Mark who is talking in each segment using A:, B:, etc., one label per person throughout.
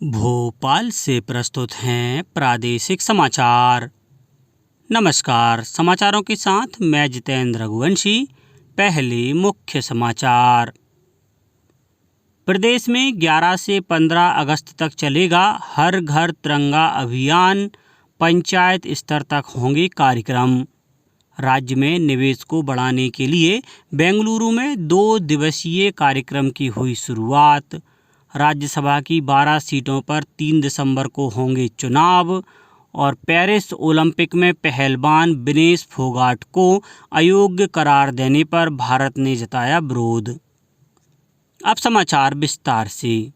A: भोपाल से प्रस्तुत हैं प्रादेशिक समाचार। नमस्कार, समाचारों के साथ मैं जितेंद्र रघुवंशी। पहले मुख्य समाचार। प्रदेश में 11 से 15 अगस्त तक चलेगा हर घर तिरंगा अभियान। पंचायत स्तर तक होंगे कार्यक्रम। राज्य में निवेश को बढ़ाने के लिए बेंगलुरु में 2 दिवसीय कार्यक्रम की हुई शुरुआत। राज्यसभा की 12 सीटों पर 3 दिसंबर को होंगे चुनाव। और पेरिस ओलंपिक में पहलवान विनेश फोगाट को अयोग्य करार देने पर भारत ने जताया विरोध। अब समाचार विस्तार से।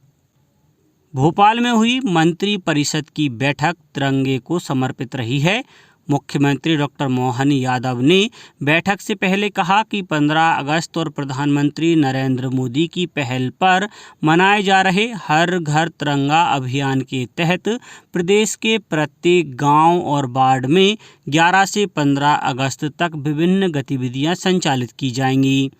A: भोपाल में हुई मंत्री परिषद की बैठक तिरंगे को समर्पित रही है। मुख्यमंत्री डॉक्टर मोहन यादव ने बैठक से पहले कहा कि 15 अगस्त और प्रधानमंत्री नरेंद्र मोदी की पहल पर मनाए जा रहे हर घर तिरंगा अभियान के तहत प्रदेश के प्रत्येक गांव और वार्ड में 11 से 15 अगस्त तक विभिन्न गतिविधियां संचालित की जाएंगी।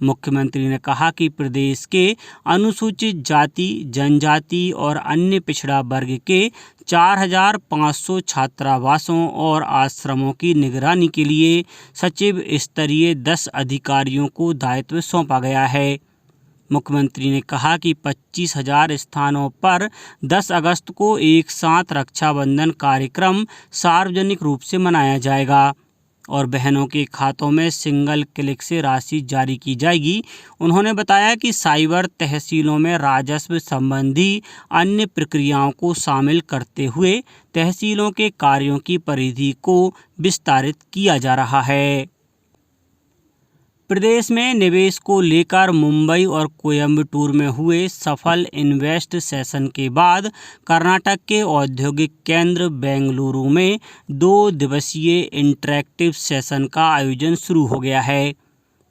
A: मुख्यमंत्री ने कहा कि प्रदेश के अनुसूचित जाति, जनजाति और अन्य पिछड़ा वर्ग के 4,500 छात्रावासों और आश्रमों की निगरानी के लिए सचिव स्तरीय 10 अधिकारियों को दायित्व सौंपा गया है। मुख्यमंत्री ने कहा कि 25,000 स्थानों पर 10 अगस्त को एक साथ रक्षाबंधन कार्यक्रम सार्वजनिक रूप से मनाया जाएगा और बहनों के खातों में सिंगल क्लिक से राशि जारी की जाएगी। उन्होंने बताया कि साइबर तहसीलों में राजस्व संबंधी अन्य प्रक्रियाओं को शामिल करते हुए तहसीलों के कार्यों की परिधि को विस्तारित किया जा रहा है। प्रदेश में निवेश को लेकर मुंबई और कोयंबटूर में हुए सफल इन्वेस्ट सेशन के बाद कर्नाटक के औद्योगिक केंद्र बेंगलुरु में 2 दिवसीय इंटरैक्टिव सेशन का आयोजन शुरू हो गया है।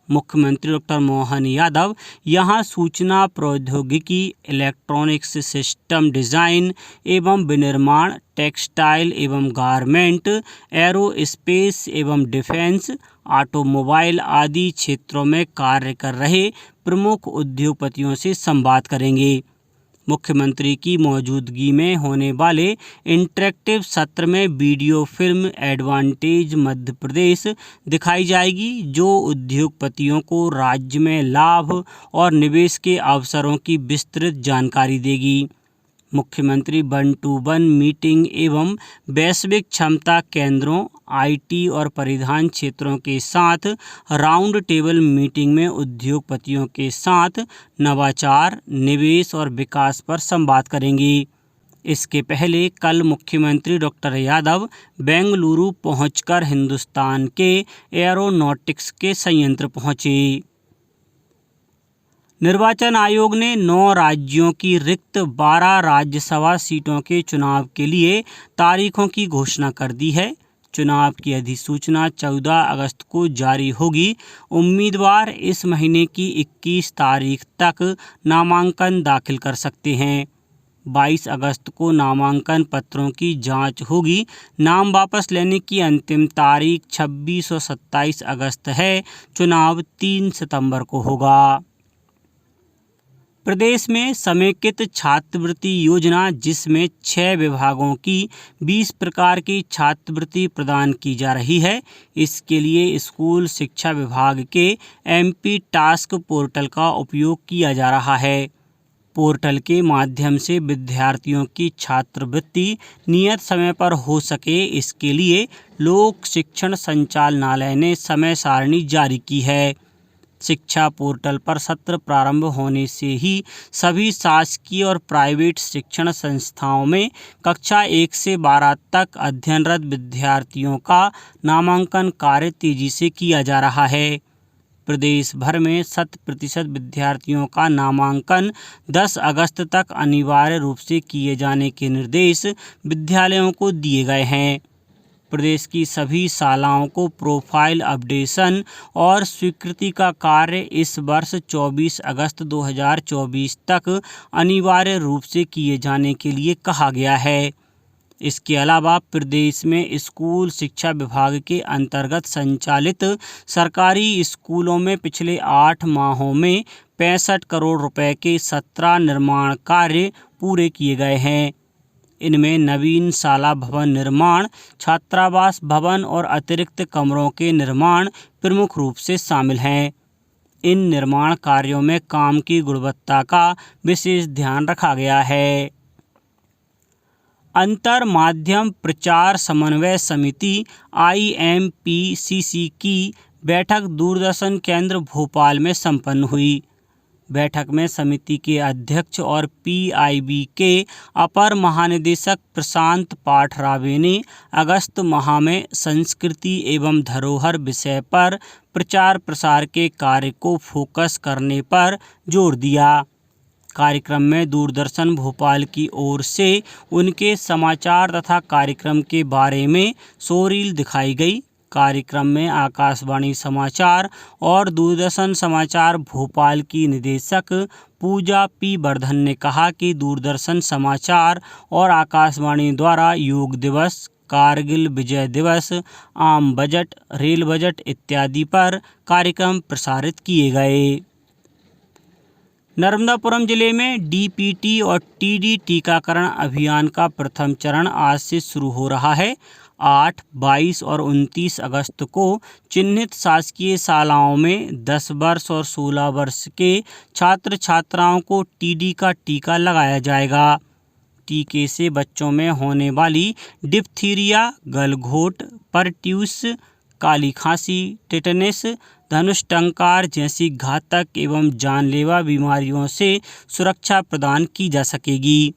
A: मुख्यमंत्री डॉक्टर मोहन यादव यहां सूचना प्रौद्योगिकी, इलेक्ट्रॉनिक्स सिस्टम डिज़ाइन एवं विनिर्माण, टेक्सटाइल एवं गारमेंट, एरोस्पेस एवं डिफेंस, ऑटोमोबाइल आदि क्षेत्रों में कार्य कर रहे प्रमुख उद्योगपतियों से संवाद करेंगे। मुख्यमंत्री की मौजूदगी में होने वाले इंटरैक्टिव सत्र में video film advantage Madhya Pradesh दिखाई जाएगी, जो उद्योगपतियों को राज्य में लाभ और निवेश के अवसरों की विस्तृत जानकारी देगी। मुख्यमंत्री 1-to-1 मीटिंग एवं वैश्विक क्षमता केंद्रों, आईटी और परिधान क्षेत्रों के साथ राउंड टेबल मीटिंग में उद्योगपतियों के साथ नवाचार, निवेश और विकास पर संवाद करेंगे। इसके पहले कल मुख्यमंत्री डॉक्टर यादव बेंगलुरु पहुंचकर हिंदुस्तान के एरोनॉटिक्स के संयंत्र पहुंचे। निर्वाचन आयोग ने 9 राज्यों की रिक्त 12 राज्यसभा सीटों के चुनाव के लिए तारीखों की घोषणा कर दी है। चुनाव की अधिसूचना 14 अगस्त को जारी होगी। उम्मीदवार इस महीने की 21 तारीख तक नामांकन दाखिल कर सकते हैं। 22 अगस्त को नामांकन पत्रों की जांच होगी। नाम वापस लेने की अंतिम तारीख 26 और 27 अगस्त है। चुनाव 3 सितंबर को होगा। प्रदेश में समेकित छात्रवृत्ति योजना, जिसमें 6 विभागों की 20 प्रकार की छात्रवृत्ति प्रदान की जा रही है। इसके लिए स्कूल शिक्षा विभाग के MP टास्क पोर्टल का उपयोग किया जा रहा है। पोर्टल के माध्यम से विद्यार्थियों की छात्रवृत्ति नियत समय पर हो सके, इसके लिए लोक शिक्षण संचालनालय ने समय सारणी जारी की है। शिक्षा पोर्टल पर सत्र प्रारंभ होने से ही सभी शासकीय और प्राइवेट शिक्षण संस्थाओं में कक्षा 1 से 12 तक अध्ययनरत विद्यार्थियों का नामांकन कार्य तेजी से किया जा रहा है। प्रदेश भर में 100% विद्यार्थियों का नामांकन 10 अगस्त तक अनिवार्य रूप से किए जाने के निर्देश विद्यालयों को दिए गए हैं। प्रदेश की सभी शालाओं को प्रोफाइल अपडेशन और स्वीकृति का कार्य इस वर्ष 24 अगस्त 2024 तक अनिवार्य रूप से किए जाने के लिए कहा गया है। इसके अलावा प्रदेश में स्कूल शिक्षा विभाग के अंतर्गत संचालित सरकारी स्कूलों में पिछले 8 माहों में 65 करोड़ रुपए के 17 निर्माण कार्य पूरे किए गए हैं। इनमें नवीन शाला भवन निर्माण, छात्रावास भवन और अतिरिक्त कमरों के निर्माण प्रमुख रूप से शामिल हैं। इन निर्माण कार्यों में काम की गुणवत्ता का विशेष ध्यान रखा गया है। अंतर माध्यम प्रचार समन्वय समिति IMPCC की बैठक दूरदर्शन केंद्र भोपाल में संपन्न हुई। बैठक में समिति के अध्यक्ष और PIB के अपर महानिदेशक प्रशांत पाठराबे ने अगस्त माह में संस्कृति एवं धरोहर विषय पर प्रचार प्रसार के कार्य को फोकस करने पर जोर दिया। कार्यक्रम में दूरदर्शन भोपाल की ओर से उनके समाचार तथा कार्यक्रम के बारे में शोरील दिखाई गई। कार्यक्रम में आकाशवाणी समाचार और दूरदर्शन समाचार भोपाल की निदेशक पूजा P. वर्धन ने कहा कि दूरदर्शन समाचार और आकाशवाणी द्वारा योग दिवस, कारगिल विजय दिवस, आम बजट, रेल बजट इत्यादि पर कार्यक्रम प्रसारित किए गए। नर्मदापुरम जिले में DPT और TD टीकाकरण अभियान का प्रथम चरण आज से शुरू हो रहा है। 8, 22 और 29 अगस्त को चिन्हित शासकीय शालाओं में 10 वर्ष और 16 वर्ष के छात्र छात्राओं को TD का टीका लगाया जाएगा। टीके से बच्चों में होने वाली डिप्थीरिया, गलघोंट, परट्यूस, काली खांसी, टेटनस, धनुष टंकार जैसी घातक एवं जानलेवा बीमारियों से सुरक्षा प्रदान की जा सकेगी।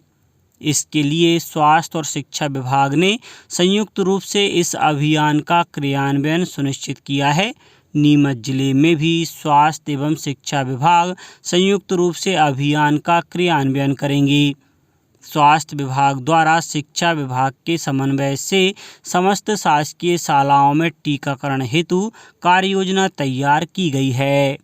A: इसके लिए स्वास्थ्य और शिक्षा विभाग ने संयुक्त रूप से इस अभियान का क्रियान्वयन सुनिश्चित किया है। नीमच जिले में भी स्वास्थ्य एवं शिक्षा विभाग संयुक्त रूप से अभियान का क्रियान्वयन करेंगे। स्वास्थ्य विभाग द्वारा शिक्षा विभाग के समन्वय से समस्त शासकीय शालाओं में टीकाकरण हेतु कार्ययोजना तैयार की गई है।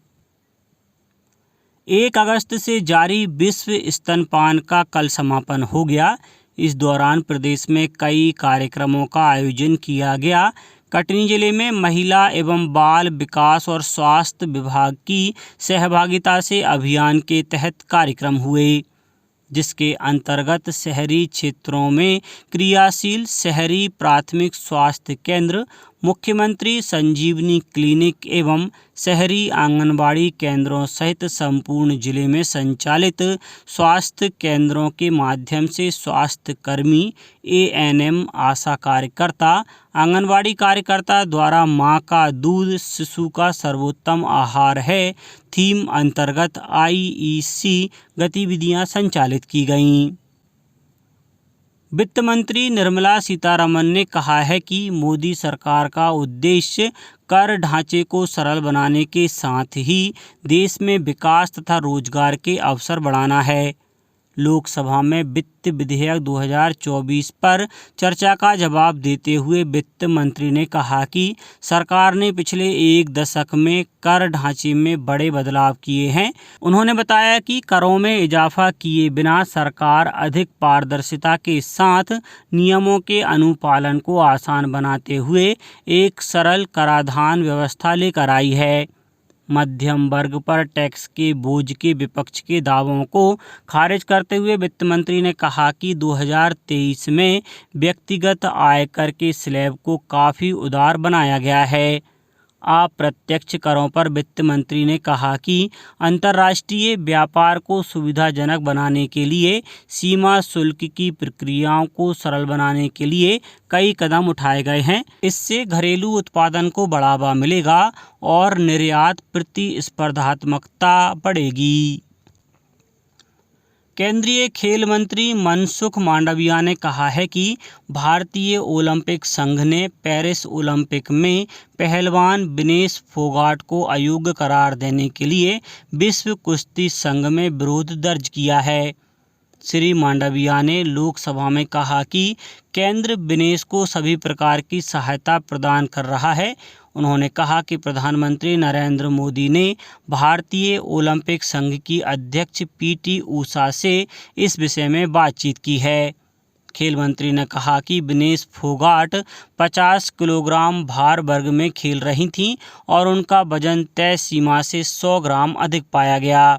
A: 1 अगस्त से जारी विश्व स्तनपान का कल समापन हो गया। इस दौरान प्रदेश में कई कार्यक्रमों का आयोजन किया गया। कटनी जिले में महिला एवं बाल विकास और स्वास्थ्य विभाग की सहभागिता से अभियान के तहत कार्यक्रम हुए, जिसके अंतर्गत शहरी क्षेत्रों में क्रियाशील शहरी प्राथमिक स्वास्थ्य केंद्र, मुख्यमंत्री संजीवनी क्लिनिक एवं शहरी आंगनबाड़ी केंद्रों सहित संपूर्ण जिले में संचालित स्वास्थ्य केंद्रों के माध्यम से स्वास्थ्य कर्मी, ANM, आशा कार्यकर्ता, आंगनबाड़ी कार्यकर्ता द्वारा मां का दूध शिशु का सर्वोत्तम आहार है थीम अंतर्गत IEC गतिविधियां संचालित की गईं। वित्त मंत्री निर्मला सीतारमण ने कहा है कि मोदी सरकार का उद्देश्य कर ढांचे को सरल बनाने के साथ ही देश में विकास तथा रोजगार के अवसर बढ़ाना है। लोकसभा में वित्त विधेयक 2024 पर चर्चा का जवाब देते हुए वित्त मंत्री ने कहा कि सरकार ने पिछले 1 दशक में कर ढांचे में बड़े बदलाव किए हैं। उन्होंने बताया कि करों में इजाफा किए बिना सरकार अधिक पारदर्शिता के साथ नियमों के अनुपालन को आसान बनाते हुए एक सरल कराधान व्यवस्था लेकर आई है। मध्यम वर्ग पर टैक्स के बोझ के विपक्ष के दावों को खारिज करते हुए वित्त मंत्री ने कहा कि 2023 में व्यक्तिगत आयकर के स्लैब को काफ़ी उदार बनाया गया है। अप्रत्यक्ष करों पर वित्त मंत्री ने कहा कि अंतर्राष्ट्रीय व्यापार को सुविधाजनक बनाने के लिए सीमा शुल्क की प्रक्रियाओं को सरल बनाने के लिए कई कदम उठाए गए हैं। इससे घरेलू उत्पादन को बढ़ावा मिलेगा और निर्यात प्रतिस्पर्धात्मकता बढ़ेगी। केंद्रीय खेल मंत्री मनसुख मांडविया ने कहा है कि भारतीय ओलंपिक संघ ने पेरिस ओलंपिक में पहलवान विनेश फोगाट को अयोग्य करार देने के लिए विश्व कुश्ती संघ में विरोध दर्ज किया है। श्री मांडविया ने लोकसभा में कहा कि केंद्र विनेश को सभी प्रकार की सहायता प्रदान कर रहा है। उन्होंने कहा कि प्रधानमंत्री नरेंद्र मोदी ने भारतीय ओलंपिक संघ की अध्यक्ष PT ऊषा से इस विषय में बातचीत की है। खेल मंत्री ने कहा कि विनेश फोगाट 50 किलोग्राम भार वर्ग में खेल रही थीं और उनका वजन तय सीमा से 100 ग्राम अधिक पाया गया।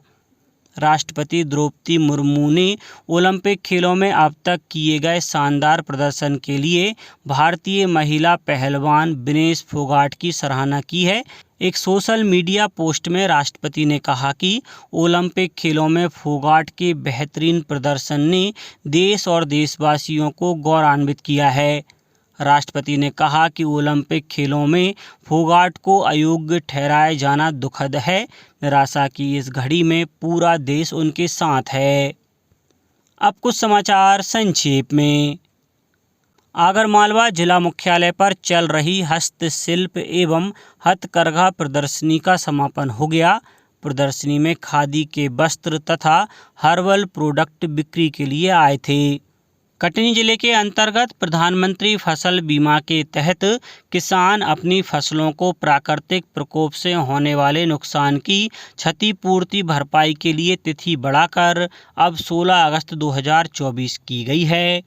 A: राष्ट्रपति द्रौपदी मुर्मू ने ओलंपिक खेलों में अब तक किए गए शानदार प्रदर्शन के लिए भारतीय महिला पहलवान विनेश फोगाट की सराहना की है। एक सोशल मीडिया पोस्ट में राष्ट्रपति ने कहा कि ओलंपिक खेलों में फोगाट के बेहतरीन प्रदर्शन ने देश और देशवासियों को गौरवान्वित किया है। राष्ट्रपति ने कहा कि ओलंपिक खेलों में फोगाट को अयोग्य ठहराया जाना दुखद है। निराशा की इस घड़ी में पूरा देश उनके साथ है। अब कुछ समाचार संक्षेप में। आगरमालवा जिला मुख्यालय पर चल रही हस्तशिल्प एवं हथकरघा प्रदर्शनी का समापन हो गया। प्रदर्शनी में खादी के वस्त्र तथा हर्बल प्रोडक्ट बिक्री के लिए आए थे। कटनी जिले के अंतर्गत प्रधानमंत्री फसल बीमा के तहत किसान अपनी फसलों को प्राकृतिक प्रकोप से होने वाले नुकसान की क्षतिपूर्ति भरपाई के लिए तिथि बढ़ाकर अब 16 अगस्त 2024 की गई है।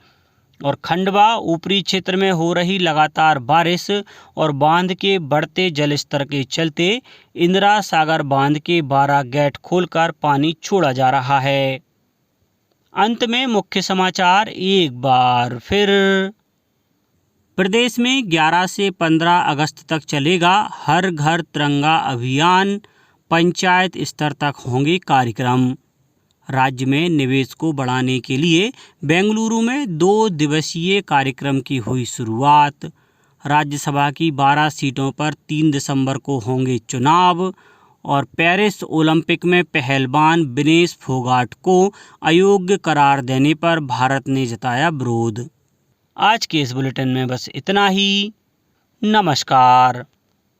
A: और खंडवा ऊपरी क्षेत्र में हो रही लगातार बारिश और बांध के बढ़ते जलस्तर के चलते इंदिरा सागर बांध के 12 गेट खोलकर पानी छोड़ा जा रहा है। अंत में मुख्य समाचार एक बार फिर। प्रदेश में 11 से 15 अगस्त तक चलेगा हर घर तिरंगा अभियान, पंचायत स्तर तक होंगे कार्यक्रम। राज्य में निवेश को बढ़ाने के लिए बेंगलुरु में 2 दिवसीय कार्यक्रम की हुई शुरुआत। राज्यसभा की 12 सीटों पर 3 दिसंबर को होंगे चुनाव। और पेरिस ओलंपिक में पहलवान विनेश फोगाट को अयोग्य करार देने पर भारत ने जताया विरोध। आज के इस बुलेटिन में बस इतना ही। नमस्कार।